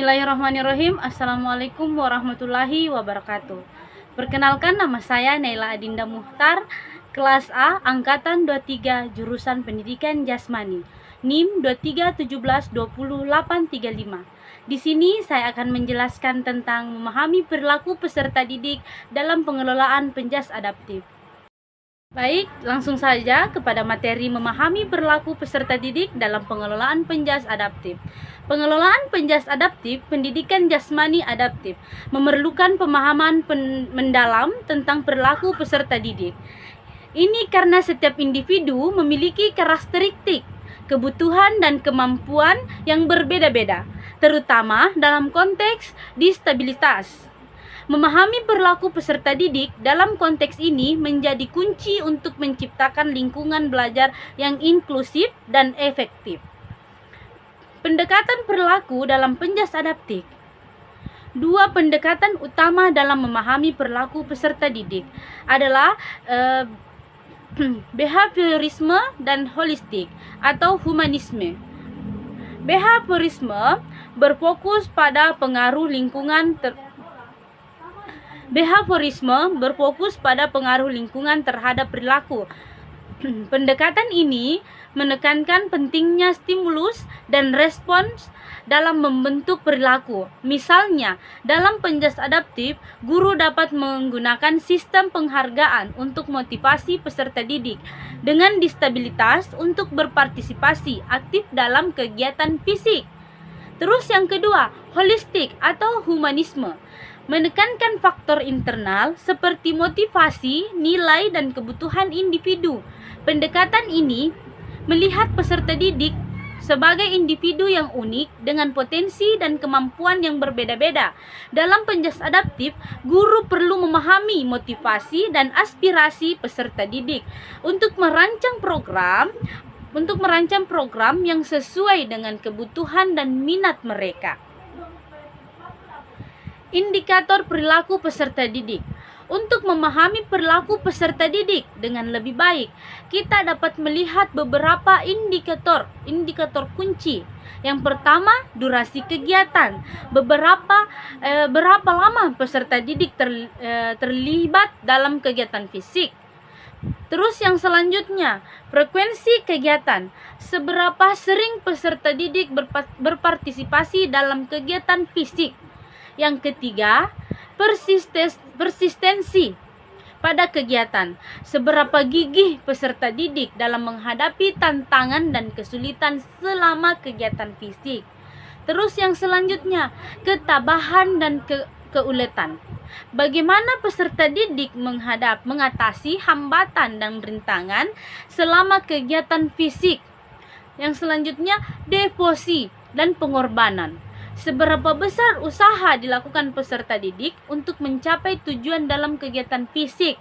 Bismillahirrahmanirrahim. Assalamualaikum warahmatullahi wabarakatuh. Perkenalkan, nama saya Naila Adinda Muhtar, kelas A, angkatan 23, jurusan Pendidikan Jasmani, NIM 23172085. Di sini saya akan menjelaskan tentang memahami perilaku peserta didik dalam pengelolaan penjas adaptif. Baik, langsung saja kepada materi memahami perilaku peserta didik dalam pengelolaan penjas adaptif. Pengelolaan penjas adaptif, pendidikan jasmani adaptif, memerlukan pemahaman mendalam tentang perilaku peserta didik. Ini karena setiap individu memiliki karakteristik, kebutuhan dan kemampuan yang berbeda-beda, terutama dalam konteks disabilitas. Memahami perilaku peserta didik dalam konteks ini menjadi kunci untuk menciptakan lingkungan belajar yang inklusif dan efektif. Pendekatan perilaku dalam penjas adaptif. Dua pendekatan utama dalam memahami perilaku peserta didik adalah behaviorisme dan holistik atau humanisme. Behaviorisme berfokus pada pengaruh lingkungan terhadap perilaku. Pendekatan ini menekankan pentingnya stimulus dan respons dalam membentuk perilaku. Misalnya, dalam penjas adaptif, guru dapat menggunakan sistem penghargaan untuk motivasi peserta didik dengan disabilitas untuk berpartisipasi aktif dalam kegiatan fisik. Terus yang kedua, holistik atau humanisme, menekankan faktor internal seperti motivasi, nilai, dan kebutuhan individu. Pendekatan ini melihat peserta didik sebagai individu yang unik dengan potensi dan kemampuan yang berbeda-beda. Dalam penjas adaptif, guru perlu memahami motivasi dan aspirasi peserta didik untuk merancang program yang sesuai dengan kebutuhan dan minat mereka. Indikator perilaku peserta didik. Untuk memahami perilaku peserta didik dengan lebih baik, kita dapat melihat beberapa indikator kunci. Yang pertama, durasi kegiatan. Berapa lama peserta didik terlibat dalam kegiatan fisik. Terus yang selanjutnya, frekuensi kegiatan. Seberapa sering peserta didik berpartisipasi dalam kegiatan fisik. Yang ketiga, persistensi pada kegiatan. Seberapa gigih peserta didik dalam menghadapi tantangan dan kesulitan selama kegiatan fisik. Terus yang selanjutnya, ketabahan dan keuletan. Bagaimana peserta didik mengatasi hambatan dan rintangan selama kegiatan fisik. Yang selanjutnya, devosi dan pengorbanan. Seberapa besar usaha dilakukan peserta didik untuk mencapai tujuan dalam kegiatan fisik.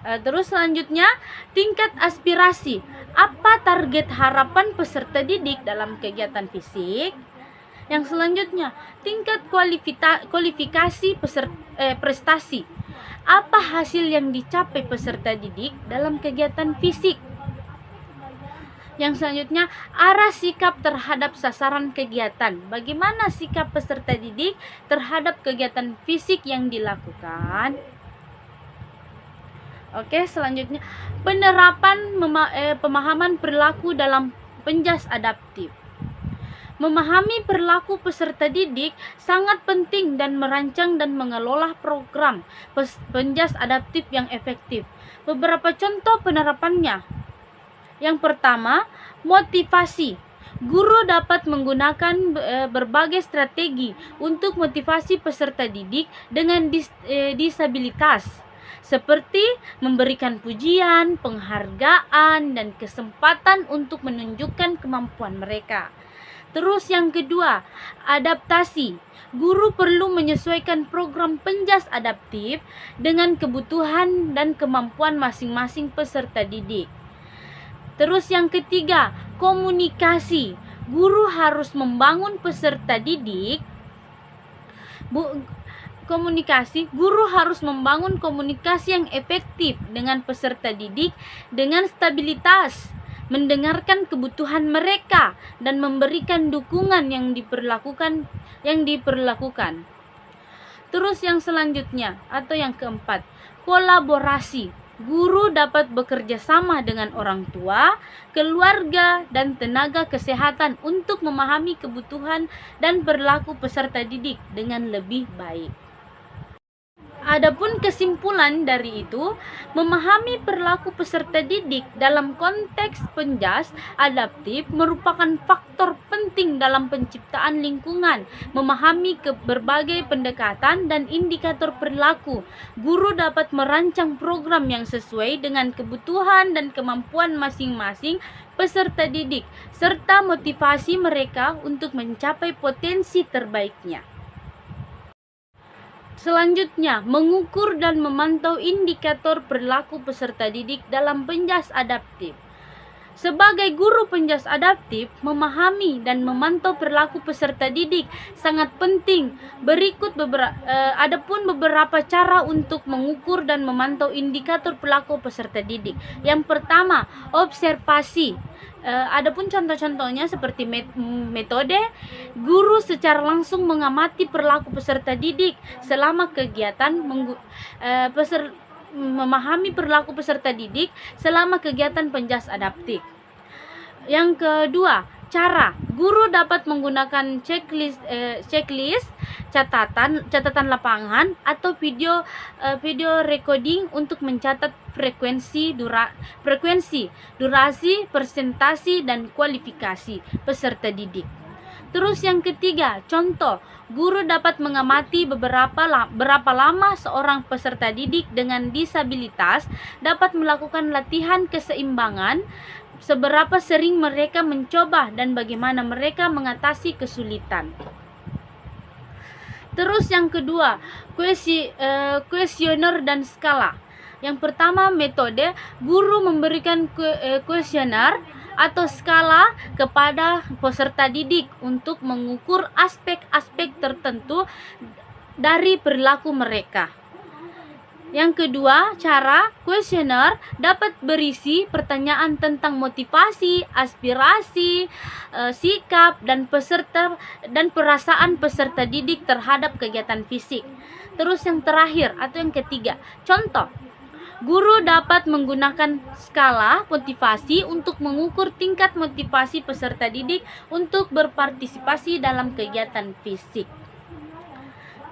Terus selanjutnya, tingkat aspirasi. Apa target harapan peserta didik dalam kegiatan fisik? Yang selanjutnya, tingkat kualifikasi prestasi. Apa hasil yang dicapai peserta didik dalam kegiatan fisik? Yang selanjutnya, arah sikap terhadap sasaran kegiatan. Bagaimana sikap peserta didik terhadap kegiatan fisik yang dilakukan? Oke, selanjutnya, penerapan pemahaman perilaku dalam penjas adaptif. Memahami perilaku peserta didik sangat penting dan merancang dan mengelola program penjas adaptif yang efektif. Beberapa contoh penerapannya. Yang pertama, motivasi. Guru dapat menggunakan berbagai strategi untuk motivasi peserta didik dengan disabilitas, seperti memberikan pujian, penghargaan, dan kesempatan untuk menunjukkan kemampuan mereka. Terus yang kedua, adaptasi. Guru perlu menyesuaikan program penjas adaptif dengan kebutuhan dan kemampuan masing-masing peserta didik. Terus yang ketiga, komunikasi. Guru harus membangun peserta didik. Guru harus membangun komunikasi yang efektif dengan peserta didik dengan stabilitas mendengarkan kebutuhan mereka dan memberikan dukungan yang diperlakukan. Terus yang selanjutnya atau yang keempat, kolaborasi. Guru dapat bekerja sama dengan orang tua, keluarga, dan tenaga kesehatan untuk memahami kebutuhan dan perilaku peserta didik dengan lebih baik. Adapun kesimpulan dari itu, memahami perilaku peserta didik dalam konteks penjas adaptif merupakan faktor penting dalam penciptaan lingkungan. Memahami berbagai pendekatan dan indikator perilaku, guru dapat merancang program yang sesuai dengan kebutuhan dan kemampuan masing-masing peserta didik, serta motivasi mereka untuk mencapai potensi terbaiknya. Selanjutnya, mengukur dan memantau indikator perilaku peserta didik dalam penjas adaptif. Sebagai guru penjas adaptif, memahami dan memantau perilaku peserta didik sangat penting. Adapun beberapa cara untuk mengukur dan memantau indikator perilaku peserta didik. Yang pertama, observasi. Adapun contoh-contohnya seperti metode, guru secara langsung mengamati perilaku peserta didik selama kegiatan memahami perilaku peserta didik selama kegiatan penjas adaptif. Yang kedua, cara guru dapat menggunakan checklist, catatan lapangan atau video recording untuk mencatat frekuensi, durasi, presentasi, dan kualifikasi peserta didik. Terus yang ketiga, contoh, guru dapat mengamati berapa lama seorang peserta didik dengan disabilitas dapat melakukan latihan keseimbangan, seberapa sering mereka mencoba, dan bagaimana mereka mengatasi kesulitan. Terus yang kedua, kuesioner dan skala. Yang pertama, metode, guru memberikan kuesioner atau skala kepada peserta didik untuk mengukur aspek-aspek tertentu dari perilaku mereka. Yang kedua, cara kuesioner dapat berisi pertanyaan tentang motivasi, aspirasi, sikap, dan perasaan peserta didik terhadap kegiatan fisik. Terus yang terakhir atau yang ketiga, contoh. Guru dapat menggunakan skala motivasi untuk mengukur tingkat motivasi peserta didik untuk berpartisipasi dalam kegiatan fisik.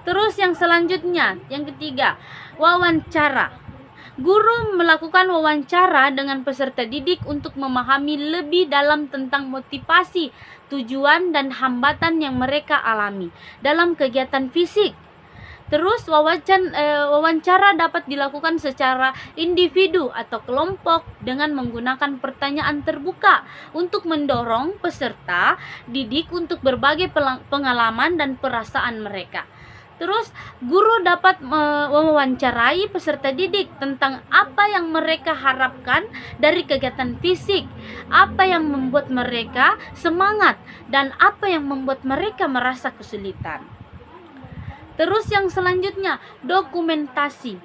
Terus yang selanjutnya, yang ketiga, wawancara. Guru melakukan wawancara dengan peserta didik untuk memahami lebih dalam tentang motivasi, tujuan, dan hambatan yang mereka alami dalam kegiatan fisik. Terus wawancara dapat dilakukan secara individu atau kelompok dengan menggunakan pertanyaan terbuka untuk mendorong peserta didik untuk berbagi pengalaman dan perasaan mereka. Terus guru dapat mewawancarai peserta didik tentang apa yang mereka harapkan dari kegiatan fisik, apa yang membuat mereka semangat, dan apa yang membuat mereka merasa kesulitan. Terus yang selanjutnya, dokumentasi.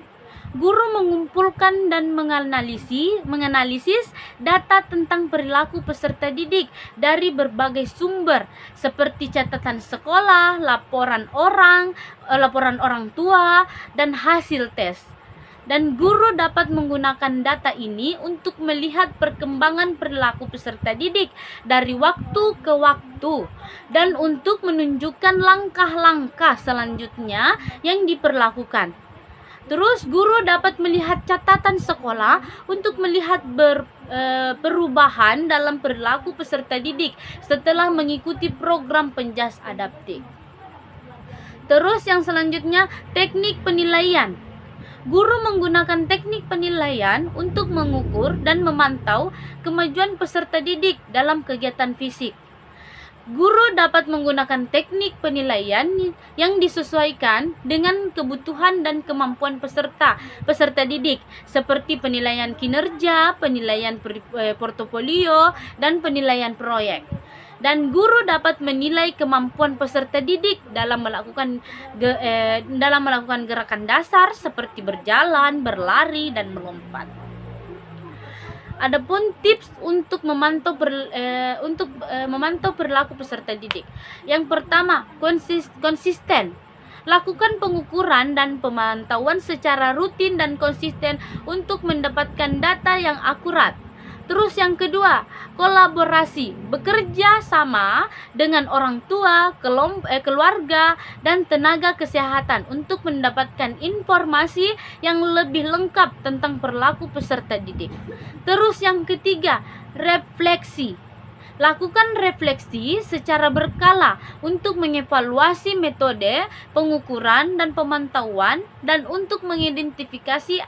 Guru mengumpulkan dan menganalisis data tentang perilaku peserta didik dari berbagai sumber seperti catatan sekolah, laporan orang tua, dan hasil tes. Dan guru dapat menggunakan data ini untuk melihat perkembangan perilaku peserta didik dari waktu ke waktu dan untuk menunjukkan langkah-langkah selanjutnya yang diperlakukan. Terus guru dapat melihat catatan sekolah untuk melihat perubahan dalam perilaku peserta didik setelah mengikuti program penjas adaptif. Terus yang selanjutnya, teknik penilaian. Guru menggunakan teknik penilaian untuk mengukur dan memantau kemajuan peserta didik dalam kegiatan fisik. Guru dapat menggunakan teknik penilaian yang disesuaikan dengan kebutuhan dan kemampuan peserta didik, seperti penilaian kinerja, penilaian portofolio, dan penilaian proyek. Dan guru dapat menilai kemampuan peserta didik dalam melakukan gerakan dasar seperti berjalan, berlari, dan melompat. Adapun tips untuk memantau perilaku peserta didik. Yang pertama, konsisten. Lakukan pengukuran dan pemantauan secara rutin dan konsisten untuk mendapatkan data yang akurat. Terus yang kedua, kolaborasi, bekerja sama dengan orang tua, keluarga, dan tenaga kesehatan untuk mendapatkan informasi yang lebih lengkap tentang perilaku peserta didik. Terus yang ketiga, refleksi. Lakukan refleksi secara berkala untuk mengevaluasi metode pengukuran dan pemantauan dan untuk mengidentifikasi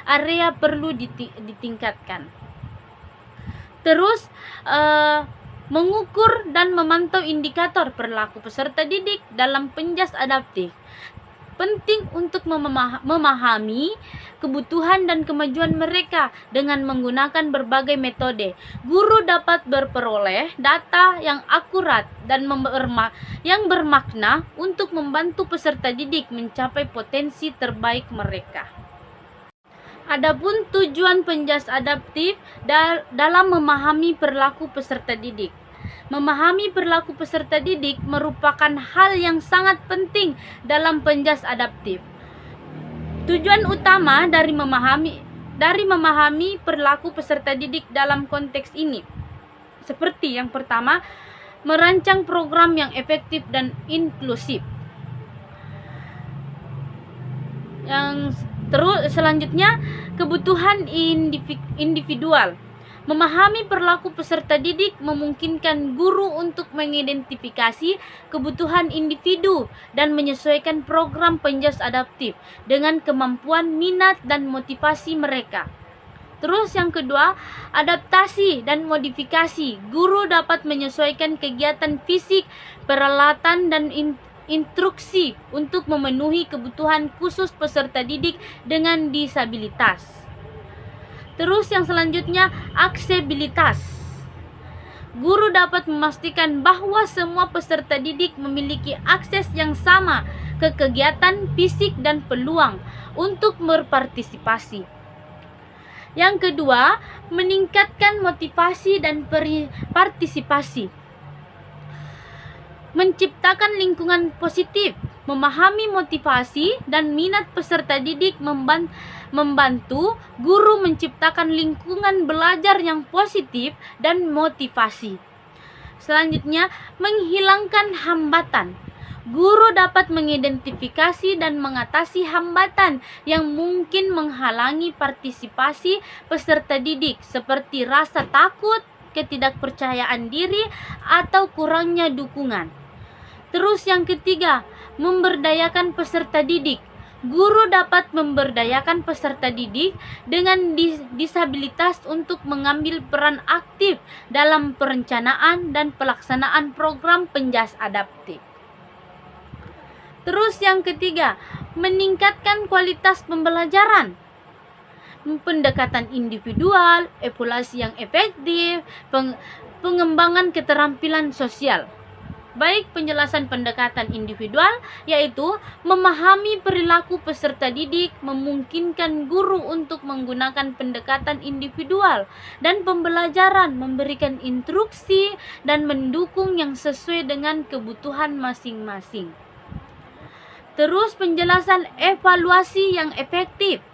area perlu ditingkatkan. Terus mengukur dan memantau indikator perilaku peserta didik dalam penjas adaptif. Penting untuk memahami kebutuhan dan kemajuan mereka dengan menggunakan berbagai metode. Guru dapat berperoleh data yang akurat dan yang bermakna untuk membantu peserta didik mencapai potensi terbaik mereka. Adapun tujuan penjas adaptif dalam memahami perilaku peserta didik. Memahami perilaku peserta didik merupakan hal yang sangat penting dalam penjas adaptif. Tujuan utama dari memahami perilaku peserta didik dalam konteks ini, seperti yang pertama, merancang program yang efektif dan inklusif. Selanjutnya, kebutuhan individual. Memahami perilaku peserta didik memungkinkan guru untuk mengidentifikasi kebutuhan individu dan menyesuaikan program penjas adaptif dengan kemampuan, minat, dan motivasi mereka. Terus yang kedua, adaptasi dan modifikasi. Guru dapat menyesuaikan kegiatan fisik, peralatan, dan instruksi untuk memenuhi kebutuhan khusus peserta didik dengan disabilitas. Terus yang selanjutnya, aksesibilitas. Guru dapat memastikan bahwa semua peserta didik memiliki akses yang sama ke kegiatan fisik dan peluang untuk berpartisipasi. Yang kedua, meningkatkan motivasi dan partisipasi. Menciptakan lingkungan positif, memahami motivasi dan minat peserta didik membantu guru menciptakan lingkungan belajar yang positif dan motivasi. Selanjutnya, menghilangkan hambatan. Guru dapat mengidentifikasi dan mengatasi hambatan yang mungkin menghalangi partisipasi peserta didik seperti rasa takut, ketidakpercayaan diri, atau kurangnya dukungan. Terus yang ketiga, memberdayakan peserta didik. Guru dapat memberdayakan peserta didik dengan disabilitas untuk mengambil peran aktif dalam perencanaan dan pelaksanaan program penjas adaptif. Terus yang ketiga, meningkatkan kualitas pembelajaran. Pendekatan individual, evaluasi yang efektif, pengembangan keterampilan sosial. Baik penjelasan pendekatan individual, yaitu memahami perilaku peserta didik memungkinkan guru untuk menggunakan pendekatan individual dan pembelajaran, memberikan instruksi dan mendukung yang sesuai dengan kebutuhan masing-masing. Terus penjelasan evaluasi yang efektif.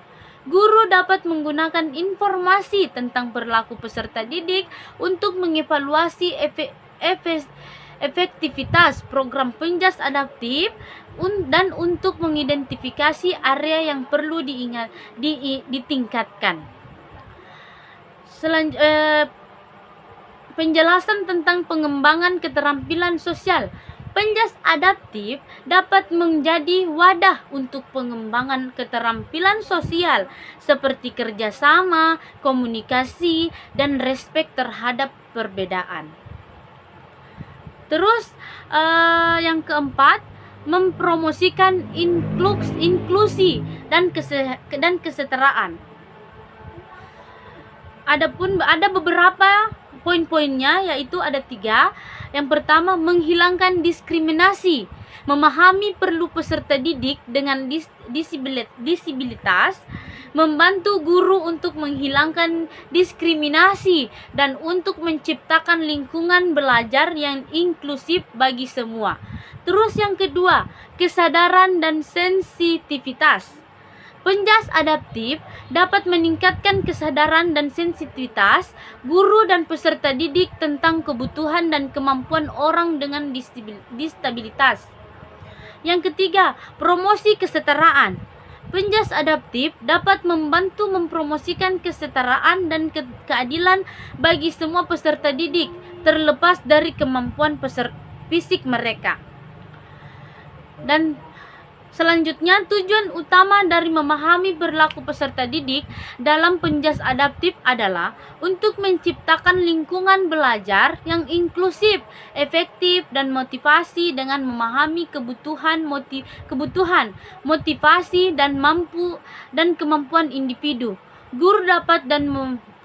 Guru dapat menggunakan informasi tentang perilaku peserta didik untuk mengevaluasi efektivitas program penjas adaptif dan untuk mengidentifikasi area yang perlu ditingkatkan. Penjelasan tentang pengembangan keterampilan sosial. Penjas adaptif dapat menjadi wadah untuk pengembangan keterampilan sosial seperti kerjasama, komunikasi, dan respek terhadap perbedaan. Terus yang keempat, mempromosikan inklusi dan kesetaraan. Ada beberapa poin-poinnya, yaitu ada 3. Yang pertama, menghilangkan diskriminasi. Memahami perlu peserta didik dengan disabilitas, membantu guru untuk menghilangkan diskriminasi dan untuk menciptakan lingkungan belajar yang inklusif bagi semua. Terus yang kedua, kesadaran dan sensitivitas. Penjas adaptif dapat meningkatkan kesadaran dan sensitivitas guru dan peserta didik tentang kebutuhan dan kemampuan orang dengan disabilitas. Yang ketiga, promosi kesetaraan. Penjas adaptif dapat membantu mempromosikan kesetaraan dan keadilan bagi semua peserta didik, terlepas dari kemampuan fisik mereka. Dan selanjutnya, tujuan utama dari memahami perilaku peserta didik dalam penjas adaptif adalah untuk menciptakan lingkungan belajar yang inklusif, efektif, dan motivasi dengan memahami kebutuhan, motivasi, dan kemampuan individu.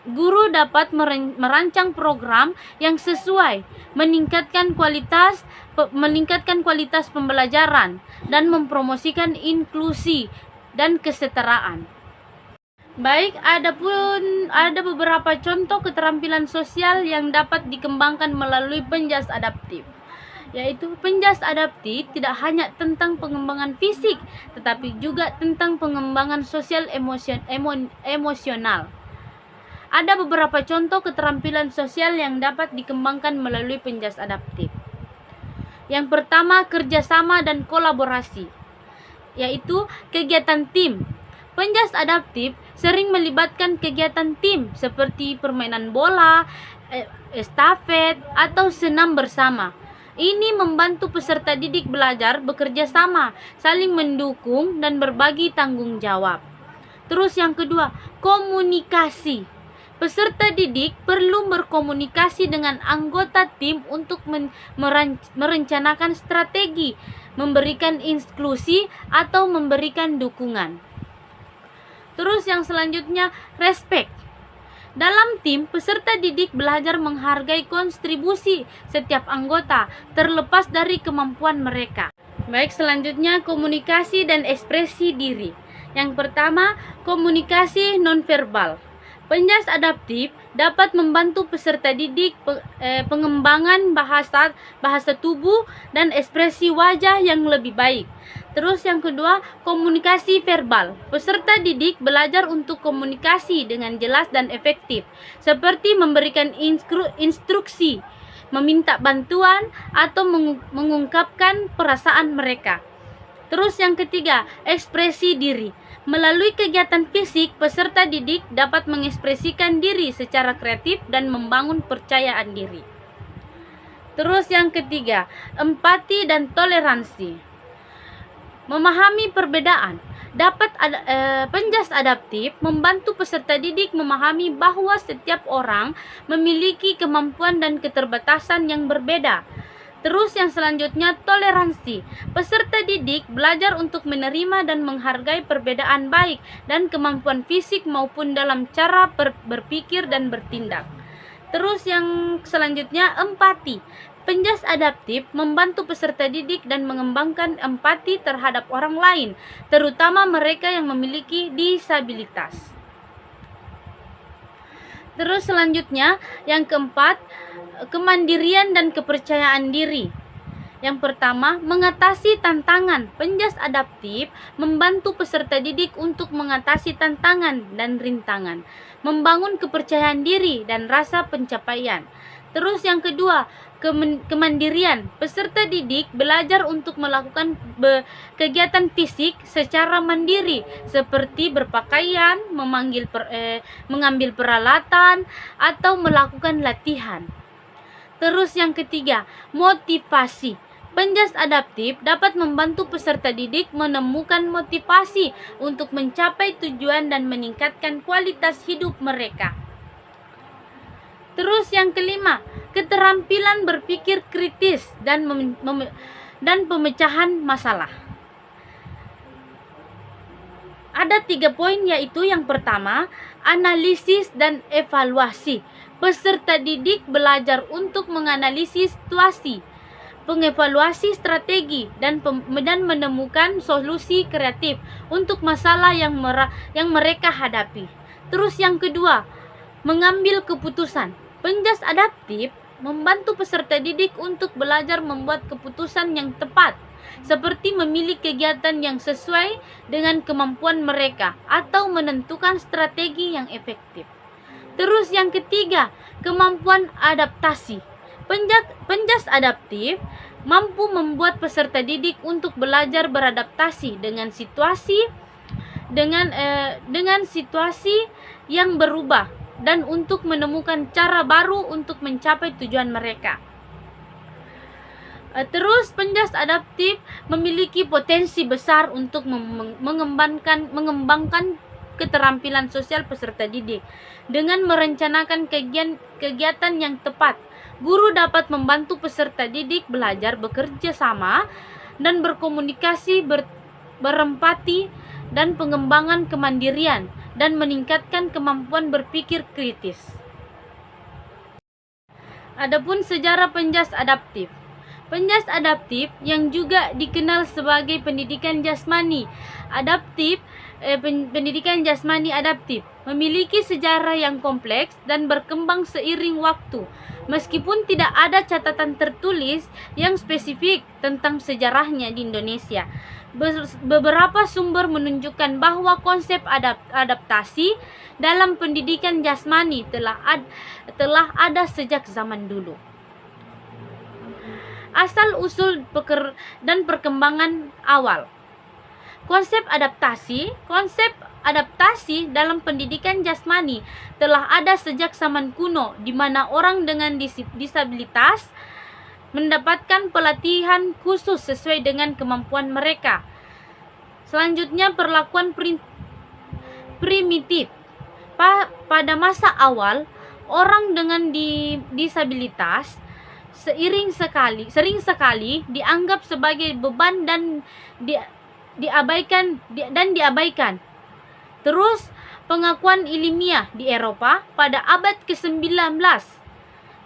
Guru dapat merancang program yang sesuai, meningkatkan kualitas pembelajaran, dan mempromosikan inklusi dan kesetaraan. Baik, ada beberapa contoh keterampilan sosial yang dapat dikembangkan melalui penjas adaptif. Yaitu penjas adaptif tidak hanya tentang pengembangan fisik, tetapi juga tentang pengembangan sosial emosional. Ada beberapa contoh keterampilan sosial yang dapat dikembangkan melalui penjas adaptif. Yang pertama, kerjasama dan kolaborasi, yaitu kegiatan tim. Penjas adaptif sering melibatkan kegiatan tim seperti permainan bola, estafet, atau senam bersama. Ini membantu peserta didik belajar bekerja sama, saling mendukung, dan berbagi tanggung jawab. Terus yang kedua, komunikasi. Peserta didik perlu berkomunikasi dengan anggota tim untuk merencanakan strategi, memberikan instruksi, atau memberikan dukungan. Terus yang selanjutnya, respect. Dalam tim, peserta didik belajar menghargai kontribusi setiap anggota, terlepas dari kemampuan mereka. Baik, selanjutnya komunikasi dan ekspresi diri. Yang pertama, komunikasi nonverbal. Penjas adaptif dapat membantu peserta didik pengembangan bahasa tubuh dan ekspresi wajah yang lebih baik. Terus yang kedua, komunikasi verbal. Peserta didik belajar untuk komunikasi dengan jelas dan efektif, seperti memberikan instruksi, meminta bantuan, atau mengungkapkan perasaan mereka. Terus yang ketiga, ekspresi diri. Melalui kegiatan fisik, peserta didik dapat mengekspresikan diri secara kreatif dan membangun percayaan diri. Terus yang ketiga, empati dan toleransi. Memahami perbedaan. Penjas adaptif membantu peserta didik memahami bahwa setiap orang memiliki kemampuan dan keterbatasan yang berbeda. Terus yang selanjutnya, toleransi. Peserta didik belajar untuk menerima dan menghargai perbedaan baik dan kemampuan fisik maupun dalam cara berpikir dan bertindak. Terus yang selanjutnya, empati. Penjas adaptif membantu peserta didik dan mengembangkan empati terhadap orang lain, terutama mereka yang memiliki disabilitas. Terus selanjutnya, yang keempat, kemandirian dan kepercayaan diri. Yang pertama, mengatasi tantangan. Penjas adaptif membantu peserta didik untuk mengatasi tantangan dan rintangan, membangun kepercayaan diri dan rasa pencapaian. Terus yang kedua, kemandirian. Peserta didik belajar untuk melakukan kegiatan fisik secara mandiri, seperti berpakaian, mengambil peralatan, atau melakukan latihan. Terus yang ketiga, motivasi. Penjas adaptif dapat membantu peserta didik menemukan motivasi untuk mencapai tujuan dan meningkatkan kualitas hidup mereka. Terus yang kelima, keterampilan berpikir kritis dan pemecahan masalah. Ada 3 poin, yaitu yang pertama, analisis dan evaluasi. Peserta didik belajar untuk menganalisis situasi, mengevaluasi strategi, dan menemukan solusi kreatif untuk masalah yang mereka hadapi. Terus yang kedua, mengambil keputusan. Penjas adaptif membantu peserta didik untuk belajar membuat keputusan yang tepat, seperti memilih kegiatan yang sesuai dengan kemampuan mereka atau menentukan strategi yang efektif. Terus yang ketiga, kemampuan adaptasi. Penjas adaptif mampu membuat peserta didik untuk belajar beradaptasi dengan situasi yang berubah dan untuk menemukan cara baru untuk mencapai tujuan mereka. Terus penjas adaptif memiliki potensi besar untuk mengembangkan keterampilan sosial peserta didik. Dengan merencanakan kegiatan yang tepat, guru dapat membantu peserta didik belajar bekerja sama dan berkomunikasi, berempati, dan pengembangan kemandirian dan meningkatkan kemampuan berpikir kritis. Adapun sejarah penjas adaptif. Penjas adaptif yang juga dikenal sebagai pendidikan jasmani adaptif, pendidikan jasmani adaptif memiliki sejarah yang kompleks dan berkembang seiring waktu. Meskipun tidak ada catatan tertulis yang spesifik tentang sejarahnya di Indonesia, beberapa sumber menunjukkan bahwa konsep adaptasi dalam pendidikan jasmani telah ada sejak zaman dulu. Asal-usul dan perkembangan awal. Konsep adaptasi dalam pendidikan jasmani telah ada sejak zaman kuno, di mana orang dengan disabilitas mendapatkan pelatihan khusus sesuai dengan kemampuan mereka. Selanjutnya, perlakuan primitif. Pada masa awal, orang dengan disabilitas sering sekali dianggap sebagai beban dan diabaikan. Terus, pengakuan ilmiah di Eropa pada abad ke-19.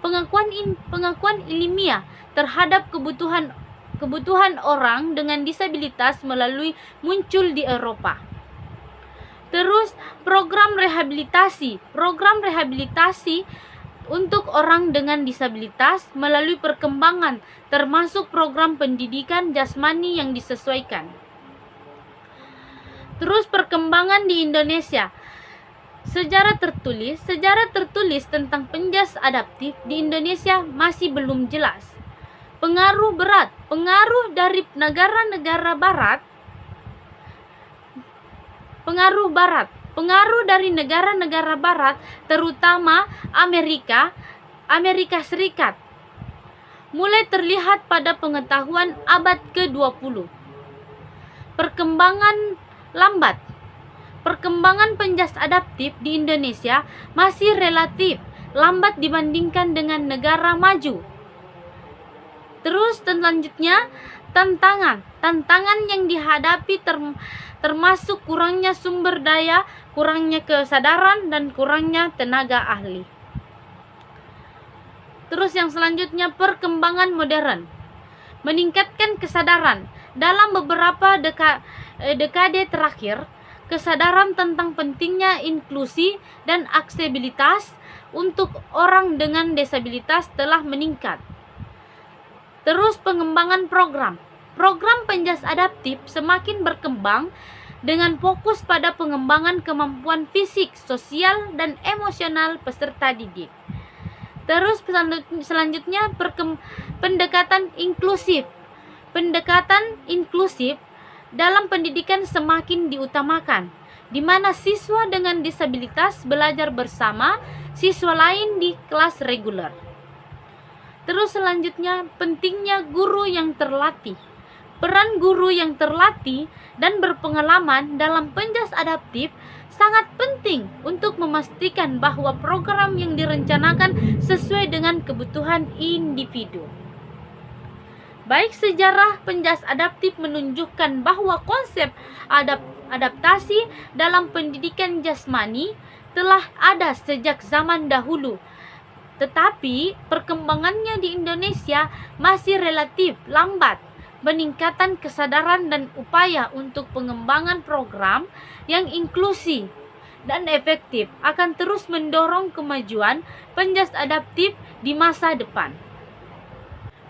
Pengakuan ilmiah terhadap kebutuhan orang dengan disabilitas muncul di Eropa. Terus, program rehabilitasi untuk orang dengan disabilitas melalui perkembangan, termasuk program pendidikan jasmani yang disesuaikan. Terus, perkembangan di Indonesia. Sejarah tertulis tentang penjas adaptif di Indonesia masih belum jelas. Pengaruh dari negara-negara barat. Pengaruh dari negara-negara barat, terutama Amerika Serikat, mulai terlihat pada pengetahuan abad ke-20. Perkembangan lambat. Perkembangan penjas adaptif di Indonesia masih relatif lambat dibandingkan dengan negara maju. Terus selanjutnya, tantangan yang dihadapi termasuk kurangnya sumber daya, kurangnya kesadaran, dan kurangnya tenaga ahli. Terus yang selanjutnya, perkembangan modern. Meningkatkan kesadaran. Dalam beberapa dekade terakhir, kesadaran tentang pentingnya inklusi dan aksesibilitas untuk orang dengan disabilitas telah meningkat. Terus, pengembangan program penjas adaptif semakin berkembang dengan fokus pada pengembangan kemampuan fisik, sosial, dan emosional peserta didik. Terus selanjutnya, pendekatan inklusif. Pendekatan inklusif dalam pendidikan semakin diutamakan, di mana siswa dengan disabilitas belajar bersama siswa lain di kelas reguler. Terus selanjutnya, pentingnya guru yang terlatih. Peran guru yang terlatih dan berpengalaman dalam penjas adaptif sangat penting untuk memastikan bahwa program yang direncanakan sesuai dengan kebutuhan individu. Baik, sejarah penjas adaptif menunjukkan bahwa konsep adaptasi dalam pendidikan jasmani telah ada sejak zaman dahulu. Tetapi perkembangannya di Indonesia masih relatif lambat. Peningkatan kesadaran dan upaya untuk pengembangan program yang inklusi dan efektif akan terus mendorong kemajuan penjas adaptif di masa depan.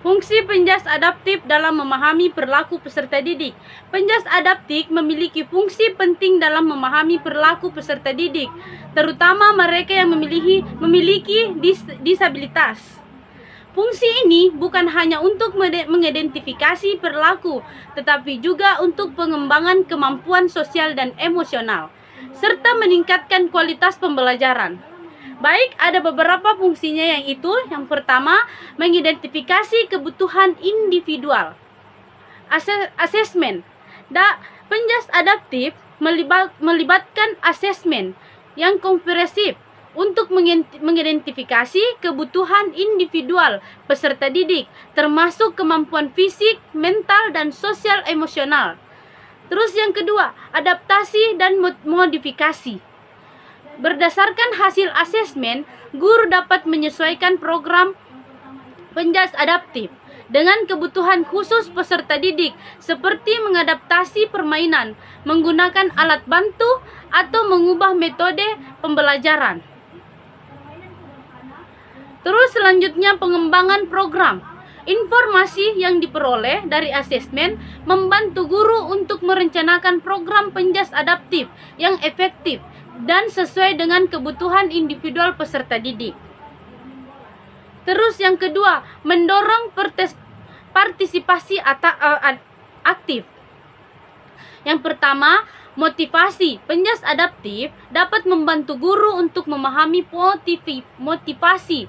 Fungsi penjas adaptif dalam memahami perilaku peserta didik. Penjas adaptif memiliki fungsi penting dalam memahami perilaku peserta didik, terutama mereka yang memiliki disabilitas. Fungsi ini bukan hanya untuk mengidentifikasi perilaku, tetapi juga untuk pengembangan kemampuan sosial dan emosional, serta meningkatkan kualitas pembelajaran. Baik, ada beberapa fungsinya, yaitu yang pertama, mengidentifikasi kebutuhan individual. Asesmen. Penjas adaptif melibatkan asesmen yang komprehensif untuk mengidentifikasi kebutuhan individual peserta didik, termasuk kemampuan fisik, mental, dan sosial emosional. Terus yang kedua, adaptasi dan modifikasi. Berdasarkan hasil asesmen, guru dapat menyesuaikan program penjas adaptif dengan kebutuhan khusus peserta didik, seperti mengadaptasi permainan, menggunakan alat bantu, atau mengubah metode pembelajaran. Terus selanjutnya, pengembangan program. Informasi yang diperoleh dari asesmen membantu guru untuk merencanakan program penjas adaptif yang efektif dan sesuai dengan kebutuhan individual peserta didik. Terus yang kedua, mendorong partisipasi aktif. Yang pertama, motivasi. Penjas adaptif dapat membantu guru untuk memahami motivasi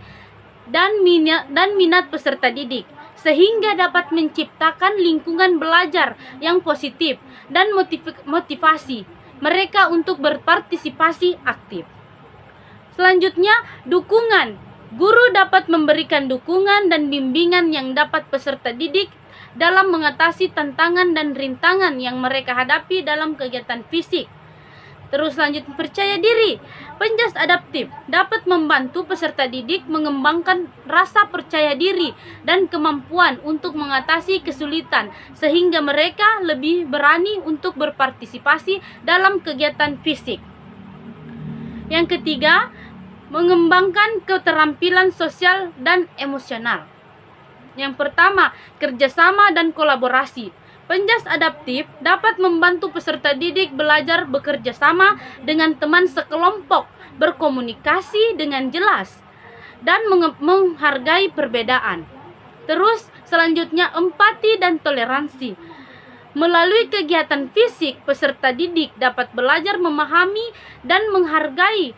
dan minat peserta didik, sehingga dapat menciptakan lingkungan belajar yang positif dan motivasi mereka untuk berpartisipasi aktif. Selanjutnya, dukungan. Guru dapat memberikan dukungan dan bimbingan yang dapat peserta didik dalam mengatasi tantangan dan rintangan yang mereka hadapi dalam kegiatan fisik. Terus selanjutnya, percaya diri. Penjas adaptif dapat membantu peserta didik mengembangkan rasa percaya diri dan kemampuan untuk mengatasi kesulitan, sehingga mereka lebih berani untuk berpartisipasi dalam kegiatan fisik. Yang ketiga, mengembangkan keterampilan sosial dan emosional. Yang pertama, kerjasama dan kolaborasi. Penjas adaptif dapat membantu peserta didik belajar bekerja sama dengan teman sekelompok, berkomunikasi dengan jelas, dan menghargai perbedaan. Terus selanjutnya, empati dan toleransi. Melalui kegiatan fisik, peserta didik dapat belajar memahami dan menghargai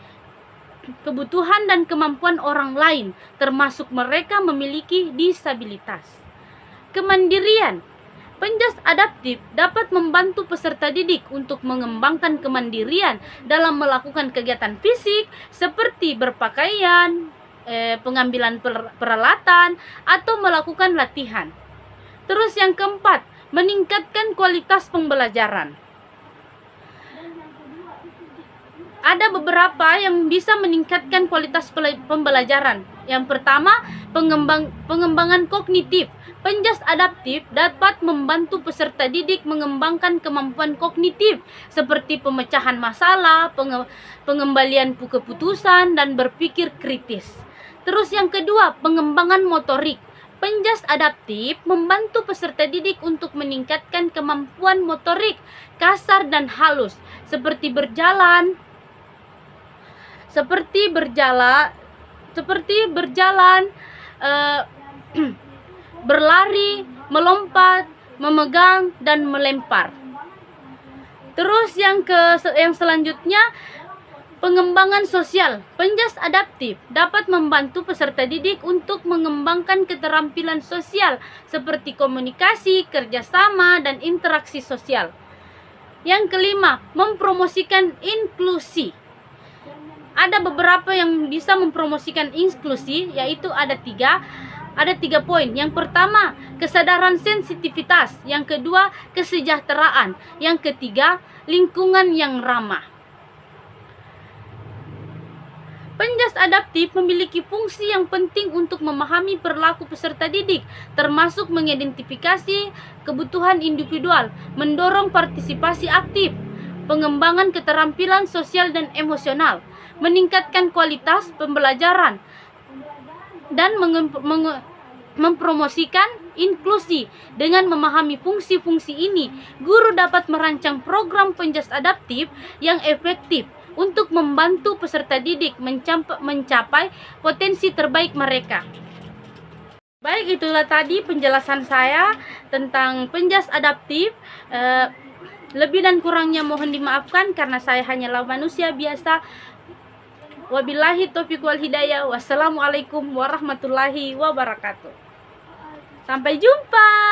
kebutuhan dan kemampuan orang lain, termasuk mereka memiliki disabilitas. Kemandirian. Penjas adaptif dapat membantu peserta didik untuk mengembangkan kemandirian dalam melakukan kegiatan fisik seperti berpakaian, pengambilan peralatan, atau melakukan latihan. Terus yang keempat, meningkatkan kualitas pembelajaran. Ada beberapa yang bisa meningkatkan kualitas pembelajaran. Yang pertama, pengembangan kognitif. Penjas adaptif dapat membantu peserta didik mengembangkan kemampuan kognitif seperti pemecahan masalah, pengembalian keputusan, dan berpikir kritis. Terus yang kedua, pengembangan motorik. Penjas adaptif membantu peserta didik untuk meningkatkan kemampuan motorik kasar dan halus seperti berjalan, berlari, melompat, memegang, dan melempar. Terus yang selanjutnya, pengembangan sosial. Penjas adaptif dapat membantu peserta didik untuk mengembangkan keterampilan sosial seperti komunikasi, kerjasama, dan interaksi sosial. Yang kelima, mempromosikan inklusi. Ada beberapa yang bisa mempromosikan inklusi, yaitu ada tiga poin. Yang pertama, kesadaran sensitivitas. Yang kedua, kesejahteraan. Yang ketiga, lingkungan yang ramah. Penjas adaptif memiliki fungsi yang penting untuk memahami perilaku peserta didik, termasuk mengidentifikasi kebutuhan individual, mendorong partisipasi aktif, pengembangan keterampilan sosial dan emosional, meningkatkan kualitas pembelajaran, dan mempromosikan inklusi. Dengan memahami fungsi-fungsi ini, guru dapat merancang program penjas adaptif yang efektif untuk membantu peserta didik mencapai potensi terbaik mereka. Baik, itulah tadi penjelasan saya tentang penjas adaptif. Lebih dan kurangnya mohon dimaafkan karena saya hanyalah manusia biasa. Wabillahi taufiq wal hidayah. Wassalamualaikum warahmatullahi wabarakatuh. Sampai jumpa.